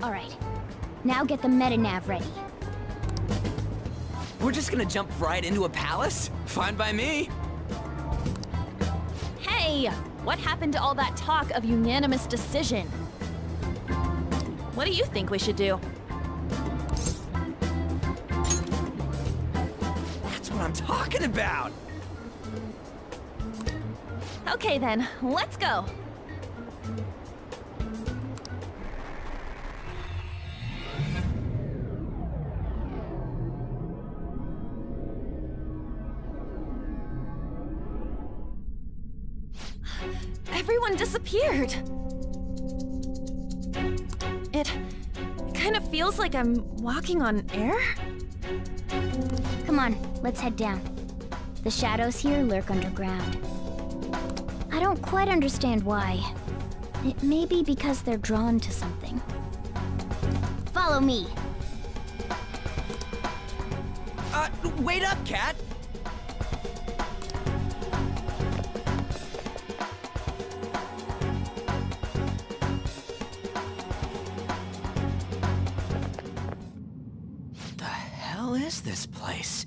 Alright, now get the metanav ready. We're just gonna jump right into a palace? Fine by me. Hey! What happened to all that talk of unanimous decision? What do you think we should do? That's what I'm talking about! Okay then, let's go! Everyone disappeared! It kind of feels like I'm walking on air? Come on, let's head down. The shadows here lurk underground. I don't quite understand why. It may be because they're drawn to something. Follow me. Wait up, Cat! The hell is this place?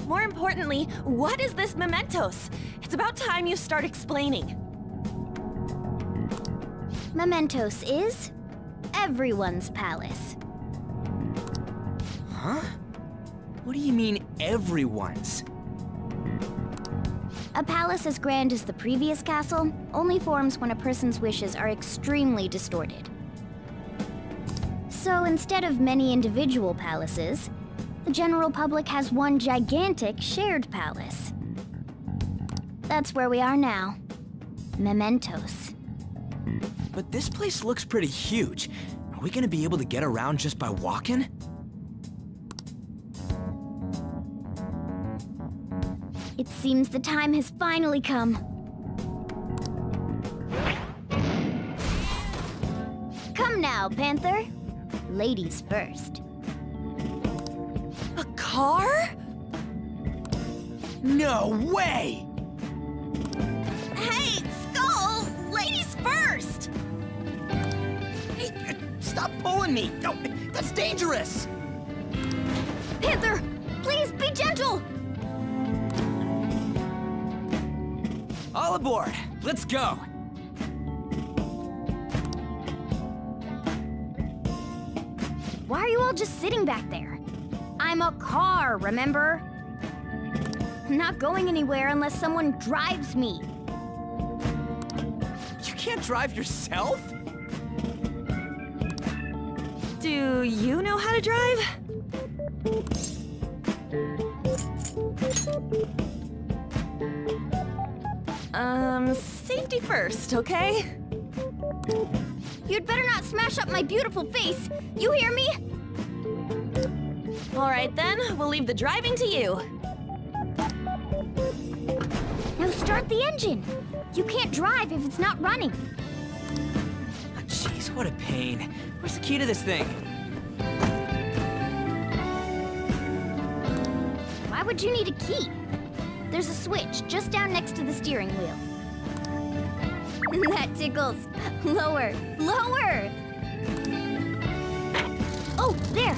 More importantly, what is this mementos? It's about time you start explaining. Mementos is everyone's palace. Huh? What do you mean, everyone's? A palace as grand as the previous castle only forms when a person's wishes are extremely distorted. So instead of many individual palaces, the general public has one gigantic shared palace. That's where we are now. Mementos. But this place looks pretty huge. Are we gonna be able to get around just by walking? It seems the time has finally come. Come now, Panther. Ladies first. A car? No way! Hey, Skull! Ladies first! Hey, stop pulling me! No, that's dangerous! Panther, please be gentle! All aboard! Let's go! Why are you all just sitting back there? I'm a car, remember? I'm not going anywhere unless someone drives me. You can't drive yourself? Do you know how to drive? Safety first, okay? You'd better not smash up my beautiful face. You hear me? All right then, we'll leave the driving to you. Now start the engine. You can't drive if it's not running. Oh, jeez, what a pain. Where's the key to this thing? Why would you need a key? There's a switch just down next to the steering wheel. That tickles. Lower, lower! Oh, there!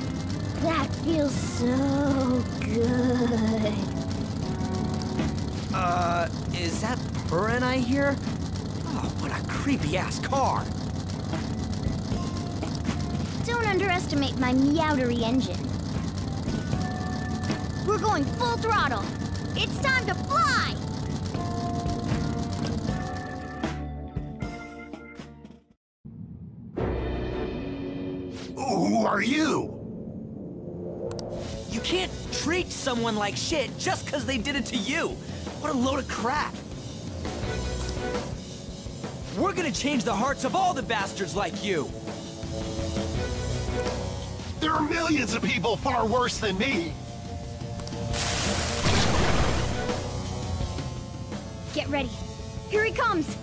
That feels so good. Is that purring I hear? Oh, what a creepy-ass car! Don't underestimate my meowdery engine. We're going full throttle. It's time to fly! Who are you? You can't treat someone like shit just because they did it to you! What a load of crap! We're gonna change the hearts of all the bastards like you! There are millions of people far worse than me. Get ready. Here he comes!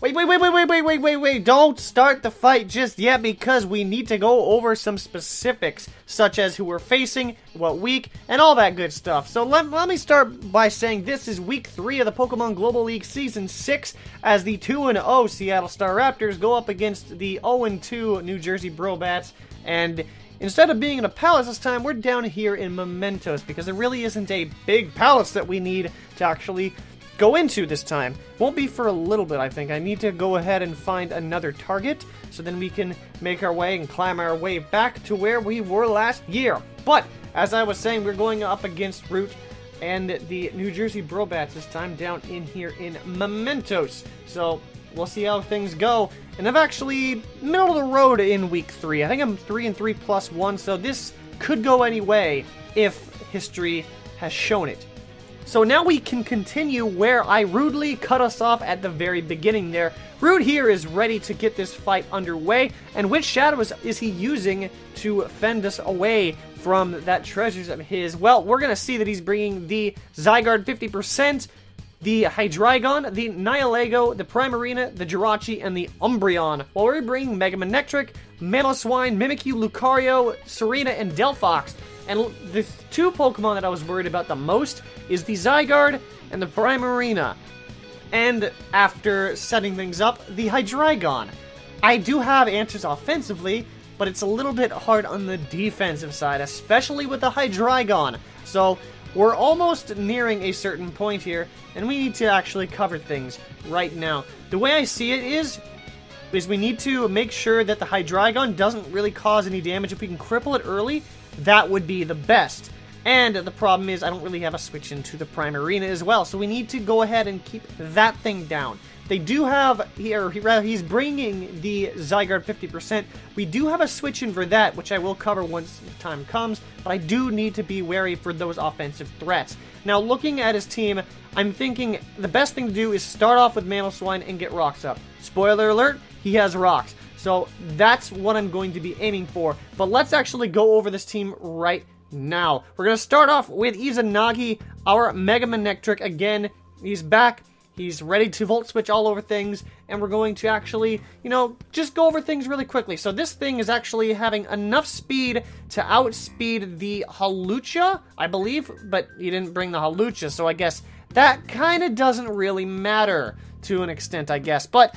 Wait, don't start the fight just yet because we need to go over some specifics, such as who we're facing, what week, and all that good stuff. So let me start by saying this is week 3 of the Pokemon Global League Season 6, as the 2-0 Seattle Staraptors go up against the 0-2 New Jersey Brobats, and instead of being in a palace this time, we're down here in Mementos, because there really isn't a big palace that we need to actually go into this time. Won't be for a little bit, I think. I need to go ahead and find another target, so then we can make our way and climb our way back to where we were last year. But, as I was saying, we're going up against Root and the New Jersey Brobats this time, down in here in Mementos. So, we'll see how things go. And I've actually middle of the road in week 3. I think I'm 3-3 plus 1, so this could go any way if history has shown it. So now we can continue where I rudely cut us off at the very beginning there. Root here is ready to get this fight underway, and which shadows is he using to fend us away from that treasures of his? Well, we're going to see that he's bringing the Zygarde 50%, the Hydreigon, the Nihilego, the Primarina, the Jirachi, and the Umbreon. While we're bringing Mega Manectric, Mamoswine, Mimikyu, Lucario, Serena, and Delphox. And the 2 Pokemon that I was worried about the most is the Zygarde and the Primarina. And after setting things up, the Hydreigon. I do have answers offensively, but it's a little bit hard on the defensive side, especially with the Hydreigon. So we're almost nearing a certain point here, and we need to actually cover things right now. The way I see it is we need to make sure that the Hydreigon doesn't really cause any damage. If we can cripple it early, that would be the best. And the problem is I don't really have a switch into the Primarina as well, so we need to go ahead and keep that thing down. They do have, he's bringing the Zygarde 50%. We do have a switch in for that, which I will cover once the time comes, but I do need to be wary for those offensive threats. Now, looking at his team, I'm thinking the best thing to do is start off with Mamoswine and get rocks up. Spoiler alert, he has rocks. So that's what I'm going to be aiming for. But let's actually go over this team right now. We're going to start off with Izanagi, our Mega Manectric. Again, he's back. He's ready to Volt Switch all over things. And we're going to actually, just go over things really quickly. So this thing is actually having enough speed to outspeed the Hawlucha, I believe. But he didn't bring the Hawlucha, so I guess that kind of doesn't really matter to an extent, I guess. But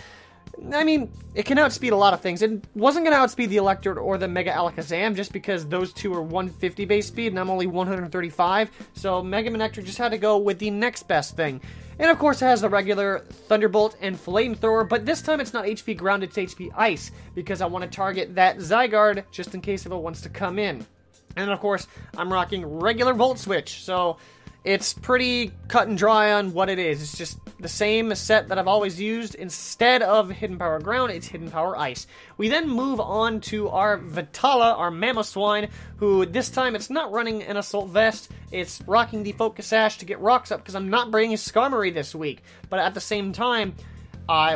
I mean, it can outspeed a lot of things. It wasn't going to outspeed the Electrode or the Mega Alakazam just because those two are 150 base speed and I'm only 135. So Mega Manectric just had to go with the next best thing. And of course it has the regular Thunderbolt and Flamethrower, but this time it's not HP Ground, it's HP Ice, because I want to target that Zygarde just in case if it wants to come in. And of course, I'm rocking regular Volt Switch, so it's pretty cut and dry on what it is. It's just the same set that I've always used. Instead of Hidden Power Ground, it's Hidden Power Ice. We then move on to our Vitala, our Mamoswine, who this time it's not running an Assault Vest. It's rocking the Focus Sash to get rocks up because I'm not bringing Skarmory this week. But at the same time,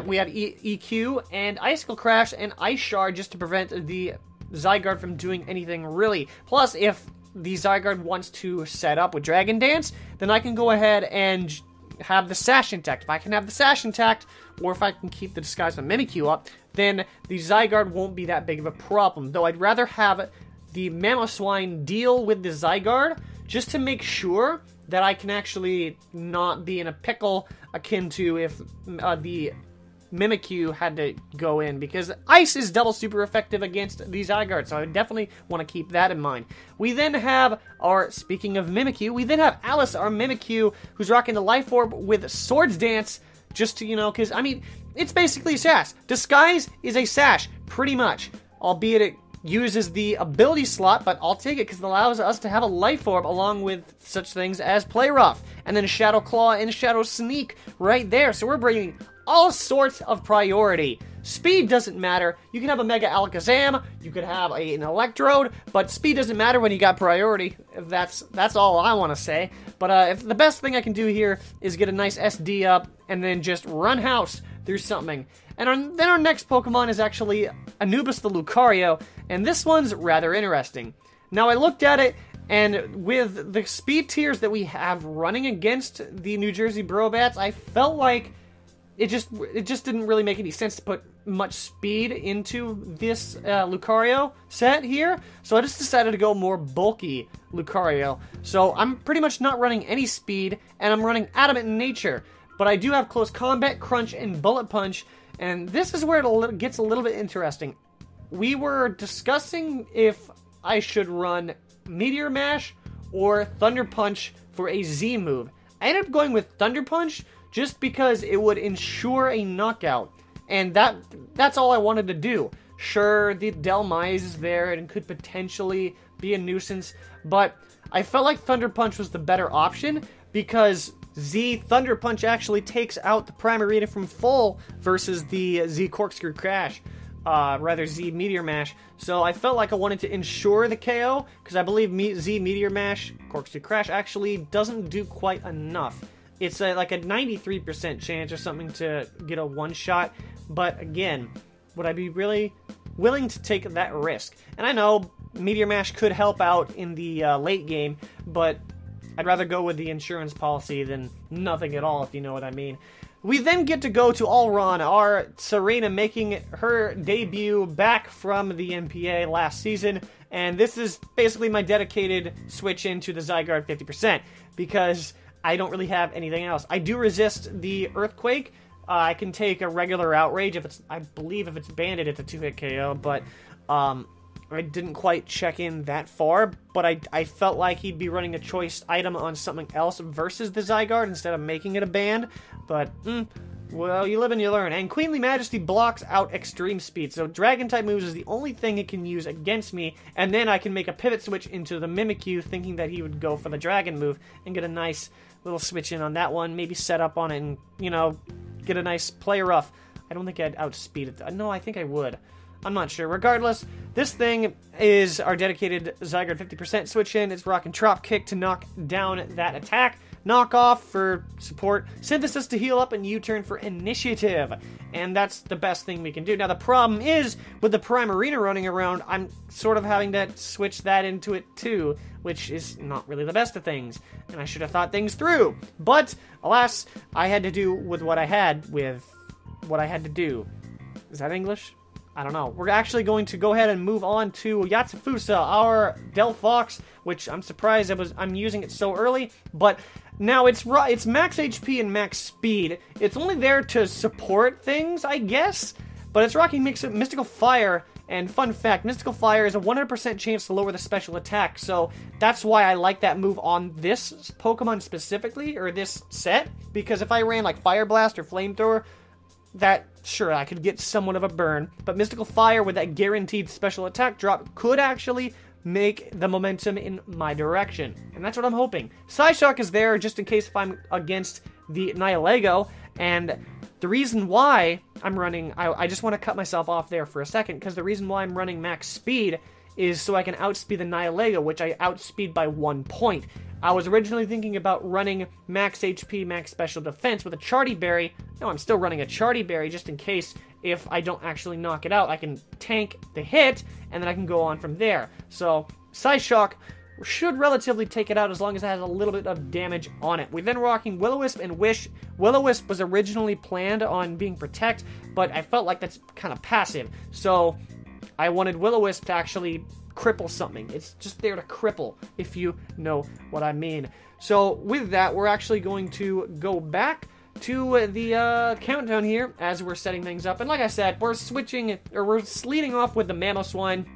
we have EQ and Icicle Crash and Ice Shard just to prevent the Zygarde from doing anything really. Plus, if the Zygarde wants to set up with Dragon Dance, then I can go ahead and have the Sash intact. If I can have the Sash intact, or if I can keep the Disguise of Mimikyu up, then the Zygarde won't be that big of a problem. Though I'd rather have the Mamoswine deal with the Zygarde, just to make sure that I can actually not be in a pickle akin to if the Mimikyu had to go in, because Ice is double super effective against the Zygarde, so I definitely want to keep that in mind. We then have speaking of Mimikyu, we then have Alice, our Mimikyu, who's rocking the Life Orb with Swords Dance, just to, because, I mean, it's basically a Sash. Disguise is a Sash, pretty much, albeit it uses the ability slot, but I'll take it because it allows us to have a Life Orb along with such things as Play Rough, and then Shadow Claw and Shadow Sneak right there, so we're bringing all sorts of priority. Speed doesn't matter. You can have a Mega Alakazam, you could have an Electrode, but speed doesn't matter when you got priority. That's all I want to say. But if the best thing I can do here is get a nice SD up and then just run house through something. And then our next Pokemon is actually Anubis the Lucario, and this one's rather interesting. Now I looked at it, and with the speed tiers that we have running against the New Jersey Brobats, I felt like it just didn't really make any sense to put much speed into this Lucario set here. So I just decided to go more bulky Lucario. So I'm pretty much not running any speed, and I'm running Adamant in Nature. But I do have Close Combat, Crunch, and Bullet Punch, and this is where it gets a little bit interesting. We were discussing if I should run Meteor Mash or Thunder Punch for a Z move. I ended up going with Thunder Punch just because it would ensure a knockout, and that's all I wanted to do. Sure, the Delmise is there and could potentially be a nuisance, but I felt like Thunder Punch was the better option because Z Thunder Punch actually takes out the Primarina from full versus the Z Corkscrew Crash. Rather Z Meteor Mash. So I felt like I wanted to ensure the KO, because I believe Z Meteor Mash, Corkscrew Crash, actually doesn't do quite enough. It's like a 93% chance or something to get a one-shot, but again, would I be really willing to take that risk? And I know Meteor Mash could help out in the late game, but I'd rather go with the insurance policy than nothing at all, if you know what I mean. We then get to go to Alron, our Serena making her debut back from the NPA last season, and this is basically my dedicated switch into the Zygarde 50%, because I don't really have anything else. I do resist the Earthquake. I can take a regular Outrage if it's, I believe if it's Banded, it's a 2-hit KO, but I didn't quite check in that far, but I felt like he'd be running a choice item on something else versus the Zygarde instead of making it a band, but, well, you live and you learn. And Queenly Majesty blocks out Extreme Speed, so Dragon-type moves is the only thing it can use against me, and then I can make a pivot switch into the Mimikyu, thinking that he would go for the Dragon move, and get a nice little switch in on that one, maybe set up on it and, you know, get a nice play rough. I don't think I'd outspeed it. No, I think I would. I'm not sure. Regardless, this thing is our dedicated Zygarde 50% switch in. It's rocking Trop Kick to knock down that attack. Knock Off for support. Synthesis to heal up, and U-turn for initiative. And that's the best thing we can do. Now, the problem is, with the Primarina running around, I'm sort of having to switch that into it too, which is not really the best of things. And I should have thought things through. But, alas, I had to do with what I had to do. Is that English? I don't know. We're actually going to go ahead and move on to Yatsufusa, our Delphox, which I'm surprised I'm using it so early, but now it's max HP and max speed. It's only there to support things, I guess, but it's rocking Mystical Fire, and fun fact, Mystical Fire is a 100% chance to lower the special attack, so that's why I like that move on this Pokemon specifically, or this set, because if I ran like Fire Blast or Flamethrower, sure, I could get somewhat of a burn, but Mystical Fire with that guaranteed special attack drop could actually make the momentum in my direction, and that's what I'm hoping. Psyshock is there just in case if I'm against the Nihilego, and the reason why I'm running, I just want to cut myself off there for a second, because the reason why I'm running max speed is so I can outspeed the Nihilego, which I outspeed by 1 point. I was originally thinking about running max HP, max special defense with a Charty Berry. No, I'm still running a Charty Berry just in case if I don't actually knock it out. I can tank the hit, and then I can go on from there. So, Psyshock should relatively take it out as long as it has a little bit of damage on it. We're then rocking Will-O-Wisp and Wish. Will-O-Wisp was originally planned on being Protect, but I felt like that's kind of passive. So, I wanted Will-O-Wisp to actually cripple something. It's just there to cripple, if you know what I mean. So with that, we're actually going to go back to the countdown here as we're setting things up. And like I said, we're leading off with the Mamoswine,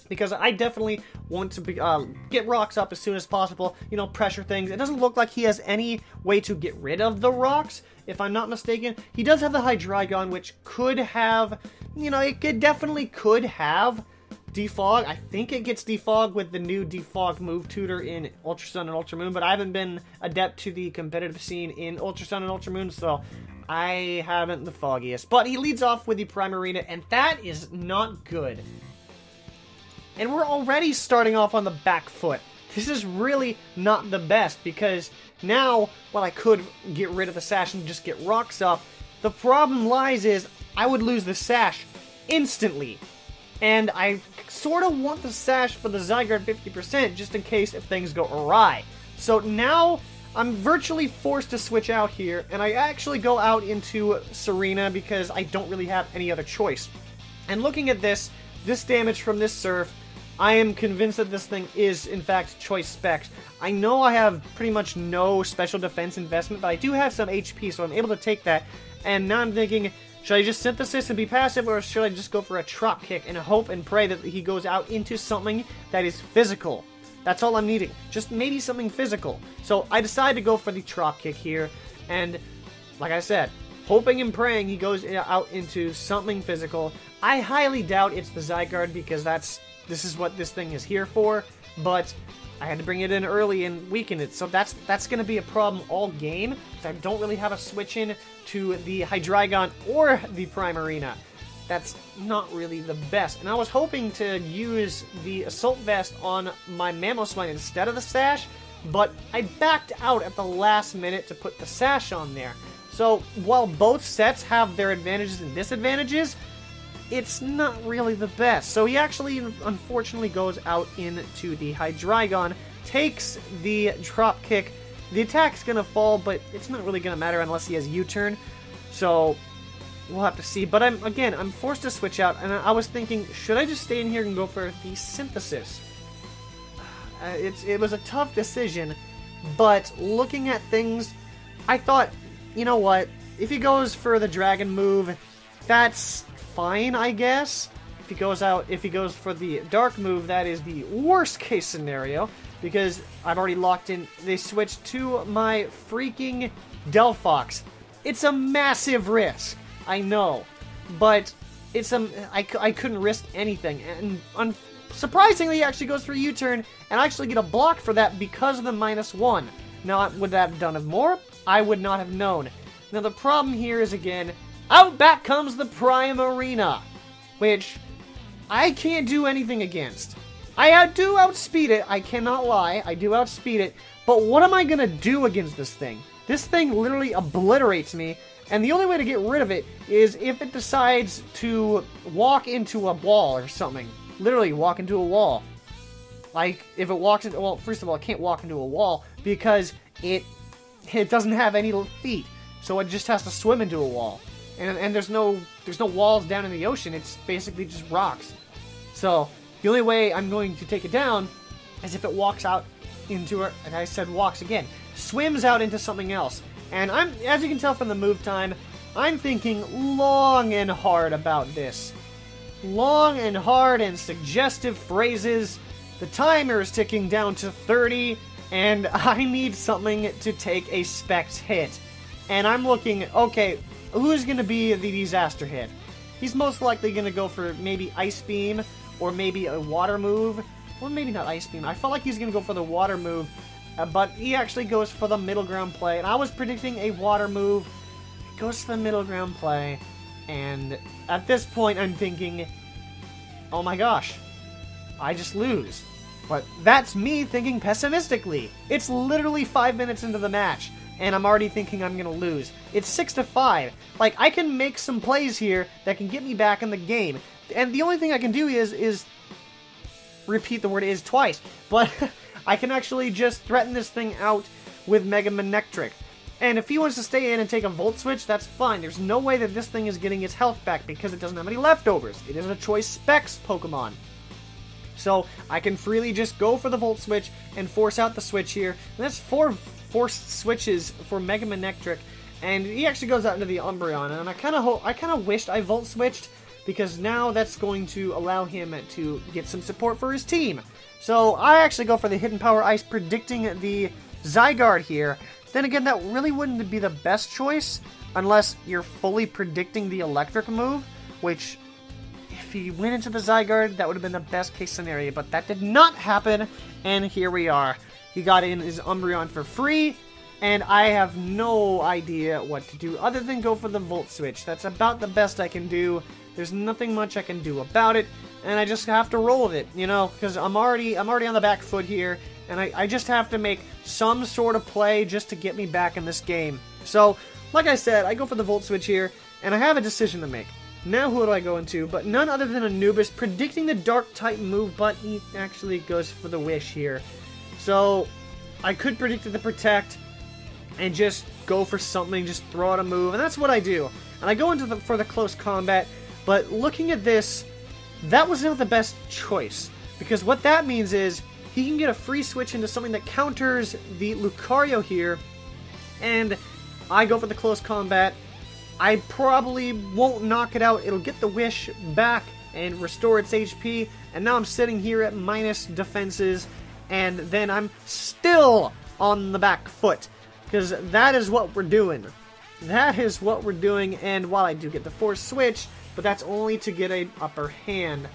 because I definitely want to get rocks up as soon as possible, you know, pressure things. It doesn't look like he has any way to get rid of the rocks, if I'm not mistaken. He does have the Hydreigon, which could have, you know, definitely could have Defog. I think it gets Defog with the new Defog move tutor in Ultra Sun and Ultra Moon, but I haven't been adept to the competitive scene in Ultra Sun and Ultra Moon, so I haven't the foggiest. But he leads off with the Primarina, and that is not good. And we're already starting off on the back foot. This is really not the best, because now, while I could get rid of the Sash and just get rocks up, the problem lies is I would lose the Sash instantly. And I sort of want the Sash for the Zygarde 50% just in case if things go awry. So now I'm virtually forced to switch out here, and I actually go out into Serena because I don't really have any other choice. And looking at this damage from this Surf, I am convinced that this thing is, in fact, choice specs. I know I have pretty much no special defense investment, but I do have some HP, so I'm able to take that. And now I'm thinking, should I just Synthesis and be passive, or should I just go for a Drop Kick and hope and pray that he goes out into something that is physical? That's all I'm needing. Just maybe something physical. So I decided to go for the Drop Kick here, and like I said, hoping and praying he goes out into something physical. I highly doubt it's the Zygarde because this is what this thing is here for, but I had to bring it in early and weaken it, so that's going to be a problem all game, because I don't really have a switch in to the Hydreigon or the Primarina. That's not really the best, and I was hoping to use the Assault Vest on my Mamoswine instead of the Sash, but I backed out at the last minute to put the Sash on there. So while both sets have their advantages and disadvantages, it's not really the best. So he actually, unfortunately, goes out into the Hydreigon, takes the Drop Kick. The attack's going to fall, but it's not really going to matter unless he has U-turn. So we'll have to see. But I'm forced to switch out, and I was thinking, should I just stay in here and go for the Synthesis? It was a tough decision, but looking at things, I thought, you know what? If he goes for the Dragon move, that's fine, I guess. If he goes for the Dark move, that is the worst case scenario, because I've already locked in. They switched to my freaking Delphox. It's a massive risk, I know, but I couldn't risk anything, and surprisingly, he actually goes for a U-turn, and I actually get a block for that because of the -1. Now, would that have done it more? I would not have known. Now, the problem here is, again, out back comes the Primarina, which I can't do anything against. I do outspeed it, I cannot lie, I do outspeed it, but what am I going to do against this thing? This thing literally obliterates me, and the only way to get rid of it is if it decides to walk into a wall or something. Literally walk into a wall. Like, if it walks into, well, first of all, it can't walk into a wall because it doesn't have any feet, so it just has to swim into a wall. And there's no walls down in the ocean, it's basically just rocks. So, the only way I'm going to take it down is if it walks out into it, and I said walks again, swims out into something else. And as you can tell from the move time, I'm thinking long and hard about this. Long and hard and suggestive phrases. The timer is ticking down to 30, and I need something to take a Specs hit. And I'm looking, okay, who's going to be the disaster hit? He's most likely going to go for maybe Ice Beam, or maybe a Water move. Well, maybe not Ice Beam. I felt like he's going to go for the Water move, but he actually goes for the middle ground play. And I was predicting a Water move. He goes to the middle ground play, and at this point I'm thinking, oh my gosh, I just lose. But that's me thinking pessimistically. It's literally 5 minutes into the match, and I'm already thinking I'm gonna lose. It's 6-5. Like, I can make some plays here that can get me back in the game. And the only thing I can do is repeat the word is twice. But I can actually just threaten this thing out with Mega Manectric. And if he wants to stay in and take a Volt Switch, that's fine. There's no way that this thing is getting its health back because it doesn't have any leftovers. It is a Choice Specs Pokemon. So I can freely just go for the Volt Switch and force out the switch here. And that's 4 forced switches for Mega Manectric. And he actually goes out into the Umbreon. And I kind of wished I Volt Switched, because now that's going to allow him to get some support for his team. So I actually go for the Hidden Power Ice, predicting the Zygarde here. Then again, that really wouldn't be the best choice unless you're fully predicting the electric move, which, if he went into the Zygarde, that would have been the best case scenario, but that did not happen, and here we are. He got in his Umbreon for free, and I have no idea what to do other than go for the Volt Switch. That's about the best I can do. There's nothing much I can do about it, and I just have to roll with it, you know, because I'm already on the back foot here, and I just have to make some sort of play just to get me back in this game. So, like I said, I go for the Volt Switch here, and I have a decision to make. Now who do I go into? But none other than Anubis, predicting the Dark-type move, but he actually goes for the Wish here. So, I could predict the Protect, and just go for something, just throw out a move, and that's what I do. And I go into for the close combat, but looking at this, that was not the best choice, because what that means is he can get a free switch into something that counters the Lucario here, and I go for the close combat. I probably won't knock it out. It'll get the wish back and restore its HP, and now I'm sitting here at minus defenses, and then I'm still on the back foot, because that is what we're doing. That is what we're doing, and while I do get the force switch, but that's only to get an upper hand,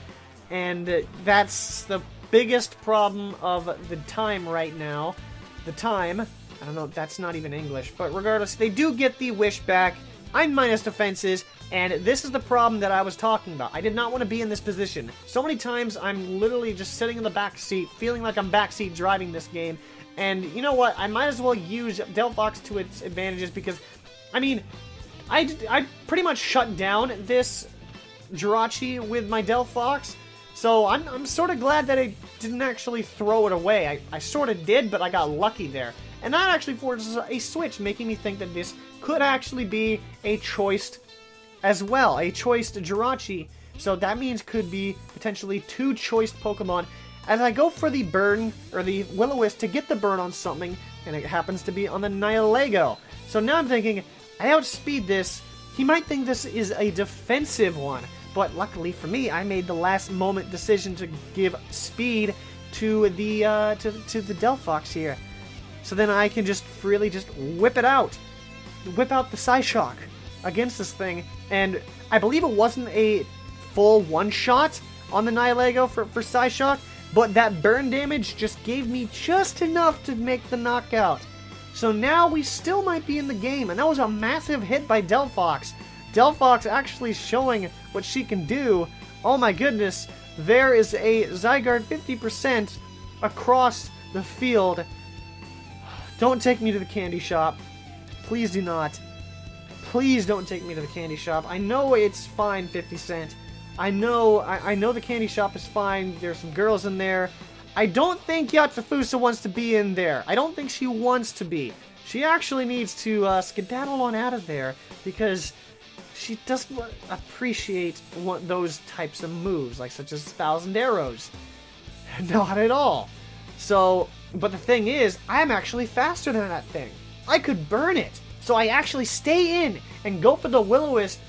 and that's the biggest problem of the time right now. The time, I don't know, that's not even English, but regardless, they do get the wish back. I'm minus defenses, and this is the problem that I was talking about. I did not want to be in this position. So many times I'm literally just sitting in the back seat, feeling like I'm backseat driving this game, and you know what? I might as well use Delphox to its advantages, because, I mean, I pretty much shut down this Jirachi with my Delphox, so I'm sort of glad that I didn't actually throw it away. I sort of did, but I got lucky there. And that actually forces a switch, making me think that this could actually be a choiced as well, a choiced Jirachi. So that means could be potentially 2 choiced Pokemon. As I go for the burn, or the Will-O-Wisp to get the burn on something, and it happens to be on the Nihilego. So now I'm thinking, I outspeed this. He might think this is a defensive one, but luckily for me, I made the last moment decision to give speed to the Delphox here. So then I can just freely just whip it out. Whip out the Psyshock against this thing. And I believe it wasn't a full one-shot on the Nihilego for Psyshock, but that burn damage just gave me just enough to make the knockout. So now we still might be in the game, and that was a massive hit by Delphox. Delphox actually showing what she can do. Oh my goodness, there is a Zygarde 50% across the field. Don't take me to the candy shop. Please do not. Please don't take me to the candy shop. I know it's fine, 50 Cent. I know the candy shop is fine. There's some girls in there. I don't think Yatsufusa wants to be in there. I don't think she wants to be. She actually needs to skedaddle on out of there, because she doesn't appreciate those types of moves, like such as 1,000 Arrows. Not at all. So, but the thing is, I'm actually faster than that thing. I could burn it. So I actually stay in and go for the Will-O-Wisp.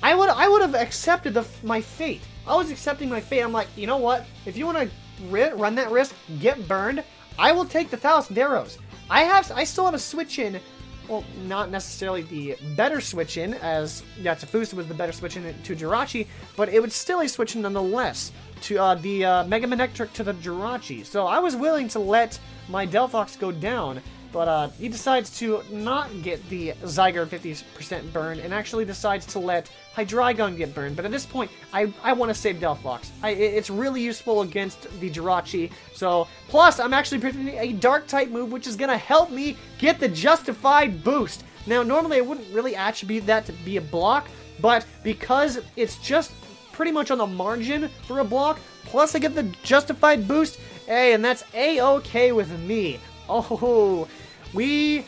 I would have accepted my fate. I was accepting my fate. I'm like, you know what? If you want to run that risk, get burned, I will take the 1,000 Arrows. I still have a switch in. Well, not necessarily the better switch in, as Yatsufusa was the better switch in to Jirachi, but it was still a switch in nonetheless to the Mega Manectric to the Jirachi. So I was willing to let my Delphox go down, but he decides to not get the Zygarde 50% burn and actually decides to let Hydreigon get burned. But at this point, I want to save Delphox. It's really useful against the Jirachi. So, plus, I'm actually predicting a Dark-type move, which is going to help me get the justified boost. Now, normally I wouldn't really attribute that to be a block, but because it's just pretty much on the margin for a block, plus I get the justified boost, hey, and that's A-okay with me. Oh, we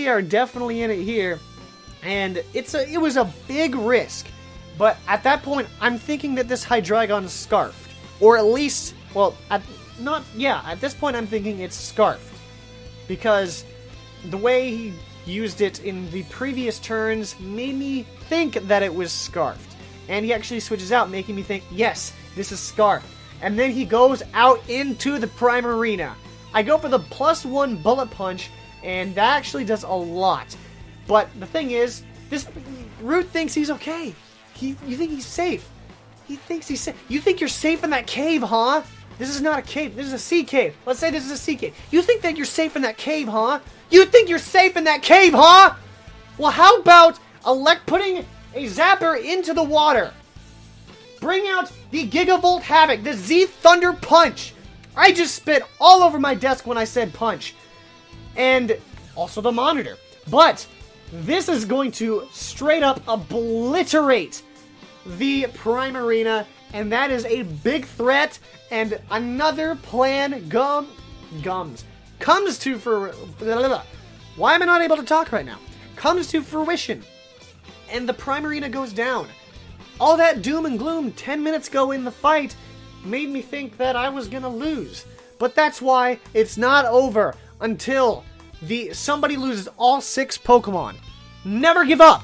are definitely in it here, and it was a big risk, but at that point, I'm thinking that this Hydreigon is scarfed, or at least, well, at this point, I'm thinking it's scarfed, because the way he used it in the previous turns made me think that it was scarfed, and he actually switches out, making me think, yes, this is scarfed, and then he goes out into the Prime Arena. I go for the +1 Bullet Punch, and that actually does a lot. But the thing is, this Root thinks he's okay. You think he's safe. He thinks he's safe. You think you're safe in that cave, huh? This is not a cave. This is a sea cave. Let's say this is a sea cave. You think that you're safe in that cave, huh? You think you're safe in that cave, huh? Well, how about putting a Zapper into the water? Bring out the Gigavolt Havoc, the Z Thunder Punch. I just spit all over my desk when I said punch. And also the monitor. But this is going to straight up obliterate the Prime Arena, and that is a big threat, and another plan comes to why am I not able to talk right now? Comes to fruition. And the Prime Arena goes down. All that doom and gloom 10 minutes ago in the fight made me think that I was gonna lose. But that's why it's not over until somebody loses all 6 Pokemon. Never give up.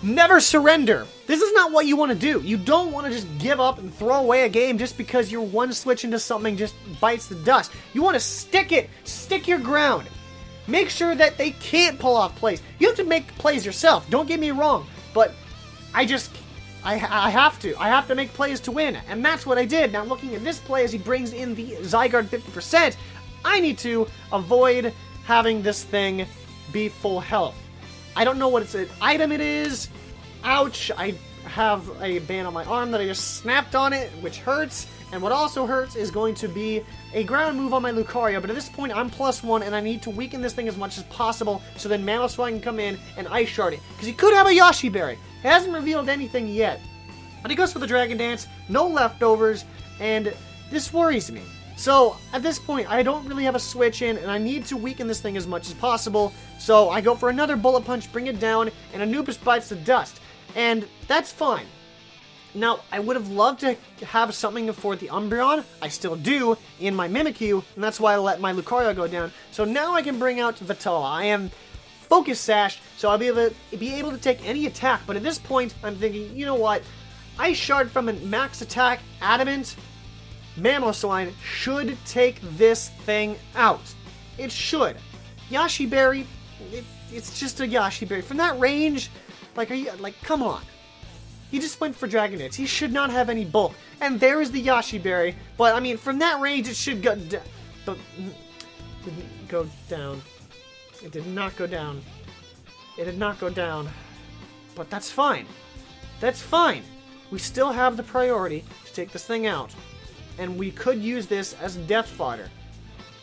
Never surrender. This is not what you want to do. You don't want to just give up and throw away a game just because your one switch into something just bites the dust. You want to stick your ground. Make sure that they can't pull off plays. You have to make plays yourself. Don't get me wrong, but I have to make plays to win, and that's what I did. Now looking at this play as he brings in the Zygarde 50%, I need to avoid having this thing be full health. I don't know what item it is. Ouch, I have a band on my arm that I just snapped on it, which hurts. And what also hurts is going to be a ground move on my Lucario. But at this point, I'm +1, and I need to weaken this thing as much as possible so then Mamoswine can come in and Ice Shard it. Because he could have a Yoshi Berry. He hasn't revealed anything yet. But he goes for the Dragon Dance, no leftovers, and this worries me. So, at this point, I don't really have a switch in, and I need to weaken this thing as much as possible. So, I go for another Bullet Punch, bring it down, and Anubis bites the dust. And that's fine. Now, I would have loved to have something for the Umbreon. I still do in my Mimikyu, and that's why I let my Lucario go down. So now I can bring out Vitala. I am Focus Sash, so I'll be able to take any attack. But at this point, I'm thinking, you know what? Ice Shard from a max attack, Adamant, Mamoswine should take this thing out. It should. Yoshi Berry, it's just a Yoshi Berry. From that range, come on. He just went for Dragon Dance. He should not have any bulk. And there is the Yoshi Berry. But, I mean, from that range, it should go down. But, didn't go down. It did not go down. It did not go down. But that's fine. That's fine. We still have the priority to take this thing out. And we could use this as death fodder.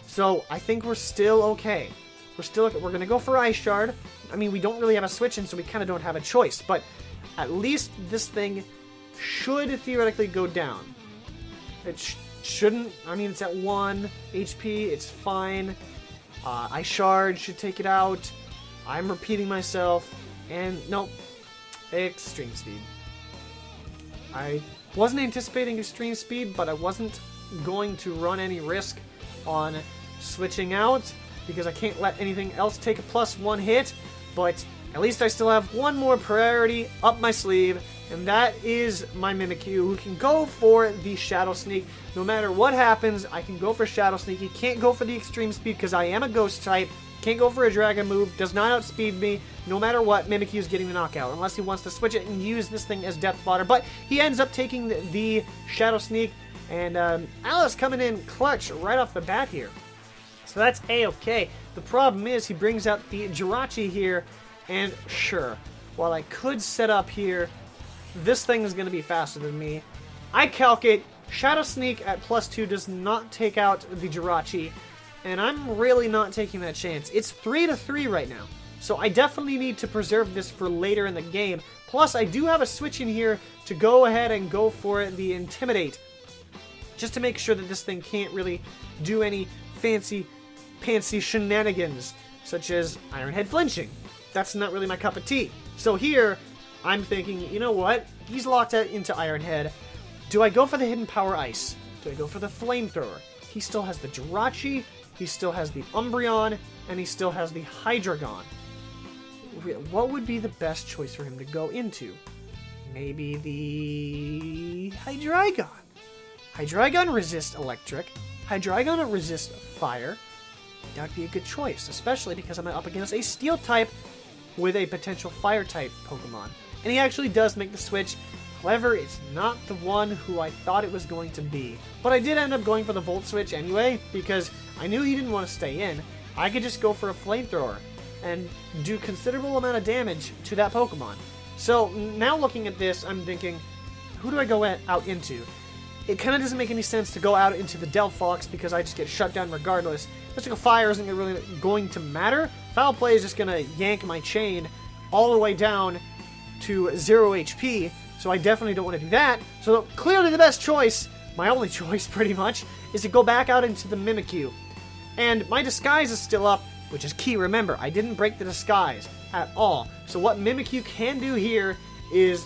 So, I think we're still okay. We're going to go for Ice Shard. I mean, we don't really have a switch in, so we kind of don't have a choice. But at least this thing should theoretically go down. It shouldn't. I mean, it's at 1 HP. It's fine. Ice Shard should take it out. I'm repeating myself. And, nope. Extreme Speed. I wasn't anticipating Extreme Speed, but I wasn't going to run any risk on switching out because I can't let anything else take a +1 hit. But at least I still have one more priority up my sleeve, and that is my Mimikyu, who can go for the Shadow Sneak. No matter what happens, I can go for Shadow Sneak. He can't go for the Extreme Speed because I am a Ghost type. Can't go for a Dragon move. Does not outspeed me. No matter what, Mimikyu's getting the knockout, unless he wants to switch it and use this thing as death fodder. But he ends up taking the Shadow Sneak, and Alice coming in clutch right off the bat here. So that's A-okay. The problem is he brings out the Jirachi here, and sure, while I could set up here, this thing is going to be faster than me. I calculate Shadow Sneak at +2 does not take out the Jirachi, and I'm really not taking that chance. It's 3-3 right now, so I definitely need to preserve this for later in the game. Plus, I do have a switch in here to go ahead and go for the Intimidate, just to make sure that this thing can't really do any fancy shenanigans, such as Iron Head flinching. That's not really my cup of tea. So here, I'm thinking, you know what? He's locked out into Iron Head. Do I go for the Hidden Power Ice? Do I go for the Flamethrower? He still has the Jirachi, he still has the Umbreon, and he still has the Hydreigon. What would be the best choice for him to go into? Maybe the Hydreigon. Hydreigon resists Electric. Hydreigon resists Fire. That would be a good choice, especially because I'm up against a Steel type with a potential Fire type Pokemon. And he actually does make the switch. However, it's not the one who I thought it was going to be. But I did end up going for the Volt Switch anyway, because I knew he didn't want to stay in. I could just go for a Flamethrower and do considerable amount of damage to that Pokemon. So now looking at this, I'm thinking, who do I go out into? It kind of doesn't make any sense to go out into the Delphox because I just get shut down regardless. Mystical Fire isn't really going to matter. Foul Play is just going to yank my chain all the way down to 0 HP, so I definitely don't want to do that. So clearly the best choice, my only choice pretty much, is to go back out into the Mimikyu. And my Disguise is still up, which is key. Remember, I didn't break the disguise at all. So what Mimikyu can do here is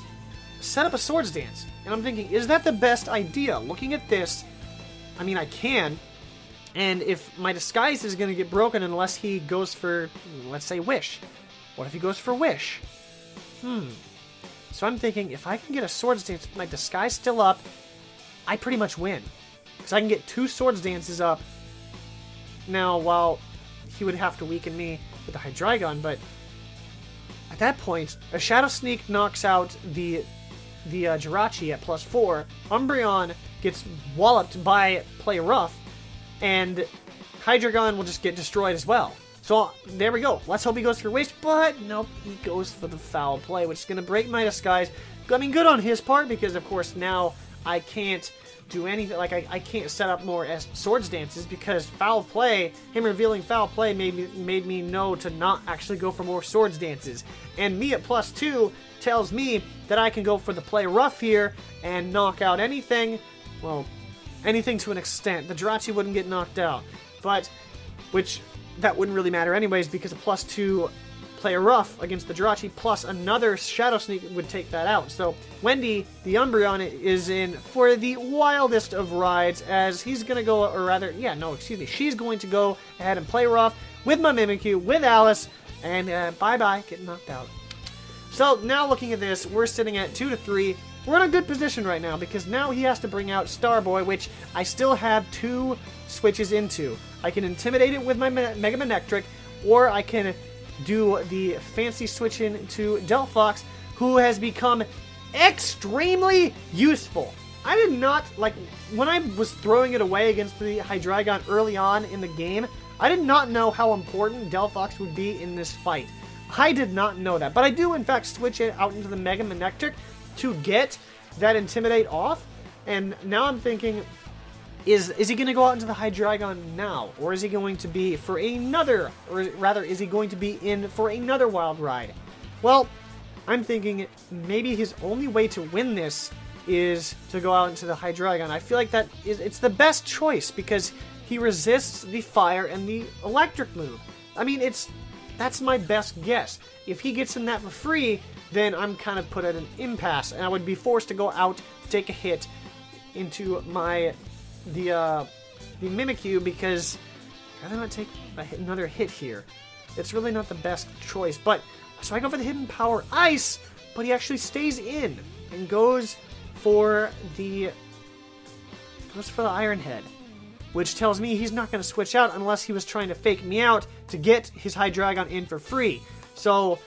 set up a Swords Dance. And I'm thinking, is that the best idea? Looking at this, I mean, I can. And if my disguise is going to get broken unless he goes for, let's say, Wish. What if he goes for Wish? So I'm thinking, if I can get a Swords Dance with my disguise still up, I pretty much win. Because I can get 2 Swords Dances up. Now, while he would have to weaken me with the Hydreigon, but at that point, a Shadow Sneak knocks out the Jirachi at +4. Umbreon gets walloped by Play Rough, and Hydreigon will just get destroyed as well. So there we go. Let's hope he goes for Wish, but nope, he goes for the Foul Play, which is going to break my disguise. I mean, good on his part, because of course now I can't do anything. Like, I can't set up more Swords Dances, because Foul Play, him revealing Foul Play made me know to not actually go for more Swords Dances. And me at +2 tells me that I can go for the Play Rough here and knock out anything. Well, anything to an extent. The Jirachi wouldn't get knocked out, but which that wouldn't really matter anyways, because a +2 Play Rough against the Jirachi plus another Shadow Sneak would take that out. So Wendy, the Umbreon, is in for the wildest of rides, as he's going to go, or rather, yeah, no, excuse me, she's going to go ahead and Play Rough with my Mimikyu, with Alice, and bye-bye, get knocked out. So now looking at this, we're sitting at 2-3. We're in a good position right now, because now he has to bring out Starboy, which I still have 2 switches into. I can Intimidate it with my Mega Manectric, or I can do the fancy switch into Delphox, who has become extremely useful. I did not, like, when I was throwing it away against the Hydreigon early on in the game, I did not know how important Delphox would be in this fight. I did not know that, but I do in fact switch it out into the Mega Manectric to get that Intimidate off, and now I'm thinking, is he going to go out into the Hydreigon now, or is he going to be for another, or rather, is he going to be in for another wild ride? Well, I'm thinking maybe his only way to win this is to go out into the Hydreigon. I feel like it's the best choice, because he resists the fire and the electric move. I mean, that's my best guess. If he gets in that for free, then I'm kind of put at an impasse, and I would be forced to go out to take a hit into the Mimikyu, because I'd rather not take another hit here. It's really not the best choice. But so I go for the Hidden Power Ice, but he actually stays in and goes for the Iron Head, which tells me he's not going to switch out unless he was trying to fake me out to get his Hydreigon in for free. So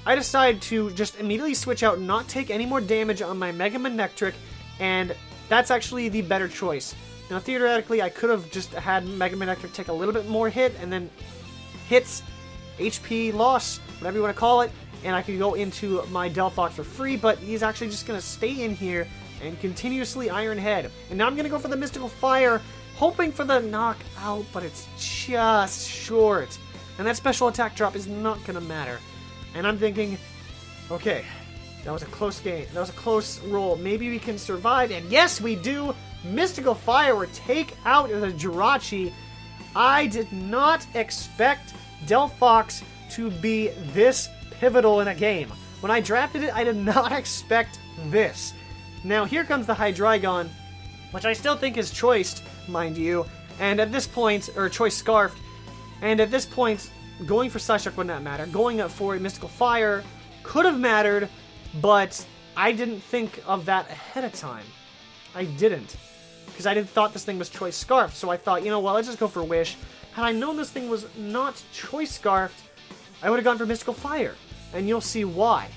I decide to just immediately switch out and not take any more damage on my Mega Manectric, and that's actually the better choice. Now, theoretically, I could have just had Mega Manectric take a little bit more hit, and then hits, HP loss, whatever you want to call it, and I could go into my Delphox for free, but he's actually just going to stay in here and continuously Iron Head. And now I'm going to go for the Mystical Fire, hoping for the knockout, but it's just short. And that special attack drop is not going to matter. And I'm thinking, okay, that was a close game. That was a close roll. Maybe we can survive, and yes, we do. Mystical Fire will take out the Jirachi. I did not expect Delphox to be this pivotal in a game. When I drafted it, I did not expect this. Now, here comes the Hydreigon, which I still think is choiced, mind you, and at this point, or choice Scarfed, and at this point, going for Psyshock would not matter. Going up for Mystical Fire could have mattered, but I didn't think of that ahead of time. I didn't, because I didn't thought this thing was choice Scarfed, so I thought, you know what, let's just go for Wish. Had I known this thing was not choice Scarfed, I would have gone for Mystical Fire, and you'll see why.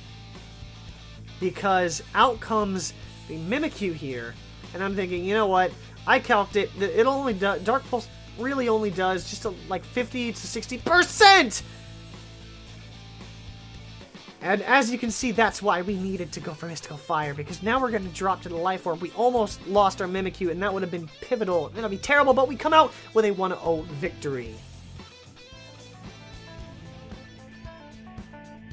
Because out comes the Mimikyu here, and I'm thinking, you know what, I calced it, it only does, Dark Pulse really only does just like 50 to 60%! And as you can see, that's why we needed to go for Mystical Fire, because now we're going to drop to the Life Orb. We almost lost our Mimikyu, and that would have been pivotal. That'll be terrible, but we come out with a 1-0 victory.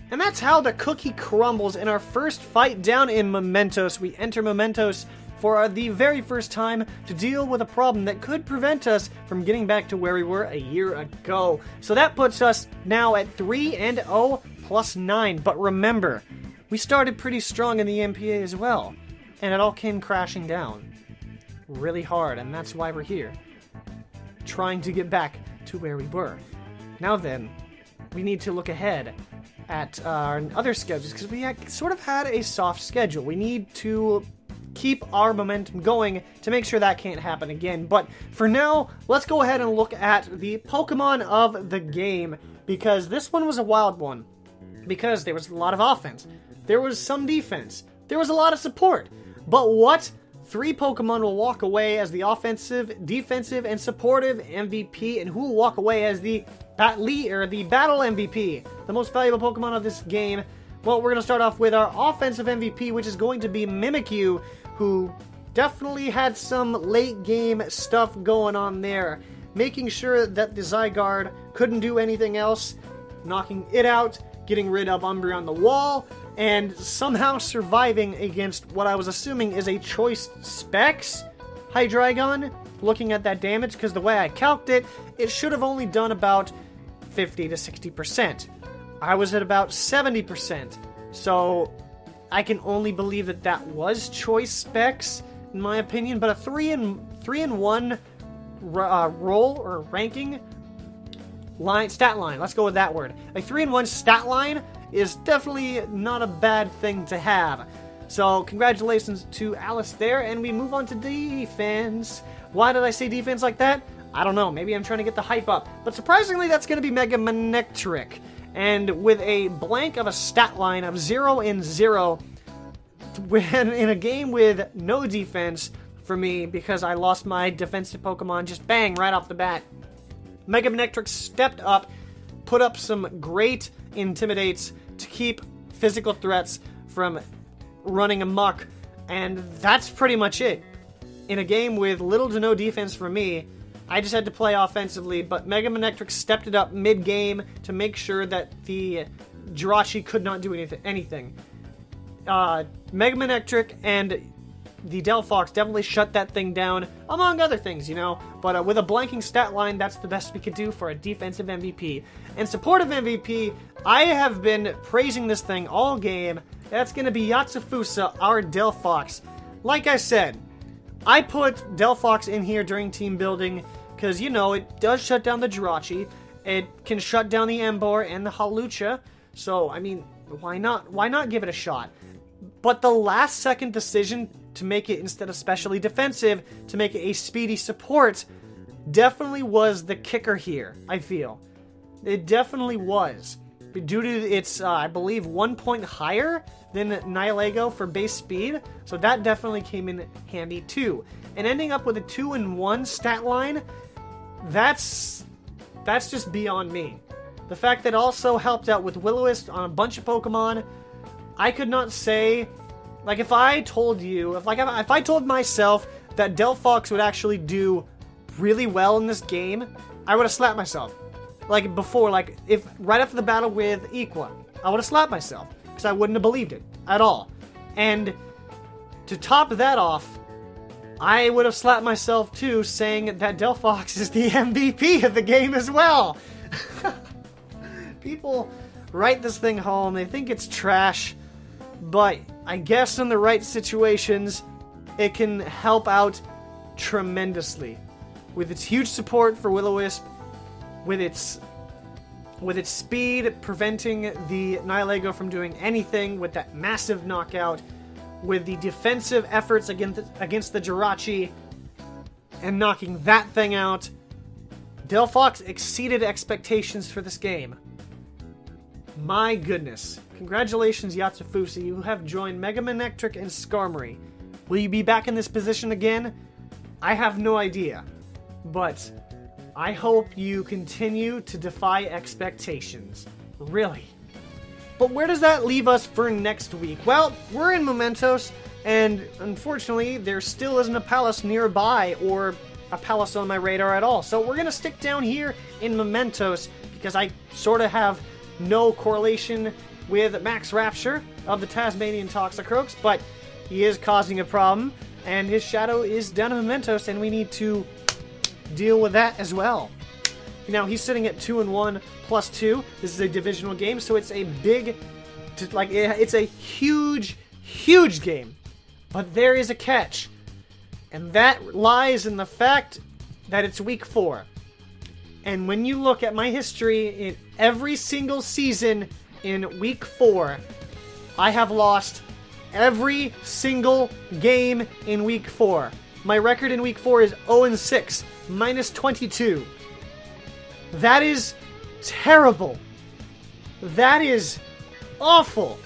And that's how the cookie crumbles in our first fight down in Mementos. We enter Mementos for the very first time to deal with a problem that could prevent us from getting back to where we were a year ago. So that puts us now at 3-0 plus 9. But remember, we started pretty strong in the MPA as well, and it all came crashing down really hard, and that's why we're here, trying to get back to where we were. Now then, we need to look ahead at our other schedules, because we sort of had a soft schedule. We need to keep our momentum going to make sure that can't happen again. But for now, let's go ahead and look at the Pokemon of the game, because this one was a wild one. Because there was a lot of offense, there was some defense, there was a lot of support. But what 3 Pokemon will walk away as the offensive, defensive, and supportive MVP, and who will walk away as the battle MVP, the most valuable Pokemon of this game? Well, we're going to start off with our offensive MVP, which is going to be Mimikyu, who definitely had some late game stuff going on there, making sure that the Zygarde couldn't do anything else, knocking it out, getting rid of Umbreon on the wall, and somehow surviving against what I was assuming is a Choice Specs Hydreigon. Looking at that damage, because the way I calced it, it should have only done about 50 to 60%. I was at about 70%, so I can only believe that that was Choice Specs, in my opinion. But a 3-in-1 roll or ranking line, stat line, let's go with that word. A 3-in-1 stat line is definitely not a bad thing to have. So congratulations to Alice there, and we move on to defense. Why did I say defense like that? I don't know, maybe I'm trying to get the hype up. But surprisingly, that's going to be Mega Manectric. And with a blank of a stat line of 0-0, when in a game with no defense for me, because I lost my defensive Pokemon just bang right off the bat, Mega Manectric stepped up, put up some great intimidates to keep physical threats from running amok, and that's pretty much it. In a game with little to no defense for me, I just had to play offensively, but Mega Manectric stepped it up mid-game to make sure that the Jirachi could not do anything. Mega Manectric and the Delphox definitely shut that thing down, among other things, you know. But with a blanking stat line, that's the best we could do for a defensive MVP. And supportive MVP, I have been praising this thing all game. That's going to be Yatsufusa, our Delphox. Like I said, I put Delphox in here during team building because, you know, it does shut down the Jirachi. It can shut down the Emboar and the Hawlucha. So, I mean, why not? Why not give it a shot? But the last second decision to make it, instead of specially defensive, to make it a speedy support, definitely was the kicker here, I feel. It definitely was. Due to its, I believe, 1 point higher than Nihilego for base speed, so that definitely came in handy too. And ending up with a 2-in-1 stat line, that's just beyond me. The fact that it also helped out with Will-O-Wisp on a bunch of Pokemon, I could not say, like, if I told you, if I told myself that Delphox would actually do really well in this game, I would have slapped myself. Like before, like if right after the battle with Equa, I would have slapped myself because I wouldn't have believed it at all. And to top that off, I would have slapped myself too, saying that Delphox is the MVP of the game as well. People write this thing home, they think it's trash, but I guess in the right situations, it can help out tremendously. With its huge support for Will-O-Wisp, with its speed preventing the Nihilego from doing anything, with that massive knockout, with the defensive efforts against the Jirachi, and knocking that thing out, Delphox exceeded expectations for this game. My goodness. Congratulations, Yatsufusa, you have joined Mega Manectric and Skarmory. Will you be back in this position again? I have no idea, but I hope you continue to defy expectations. Really. But where does that leave us for next week? Well, we're in MEMENTOS, and unfortunately, there still isn't a palace nearby, or a palace on my radar at all. So we're going to stick down here in MEMENTOS, because I sort of have no correlation with Max Rapture of the Tasmanian Toxicroaks, but he is causing a problem. and his shadow is down in Mementos, and we need to deal with that as well. Now, he's sitting at 2-1 plus 2. This is a divisional game, so it's a big, like, it's a huge, huge game. But there is a catch, and that lies in the fact that it's week 4. And when you look at my history in every single season in week 4, I have lost every single game in week 4. My record in week 4 is 0-6, minus 22. That is terrible. That is awful.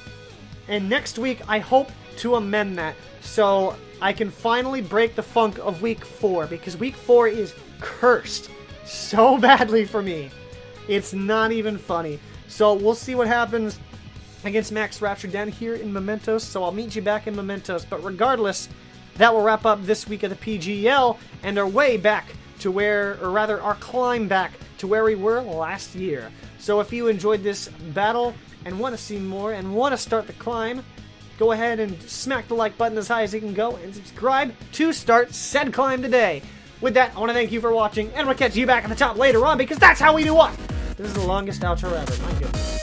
And next week, I hope to amend that so I can finally break the funk of week 4, because week 4 is cursed so badly for me. It's not even funny. So we'll see what happens against Max Rapture down here in Mementos. So I'll meet you back in Mementos. But regardless, that will wrap up this week of the PGL and our way back to where, or rather our climb back to where we were last year. So if you enjoyed this battle and want to see more and want to start the climb, go ahead and smack the like button as high as you can go and subscribe to start said climb today. With that, I want to thank you for watching, and we'll catch you back at the top later on, because that's how we do what? This is the longest outro ever, my goodness.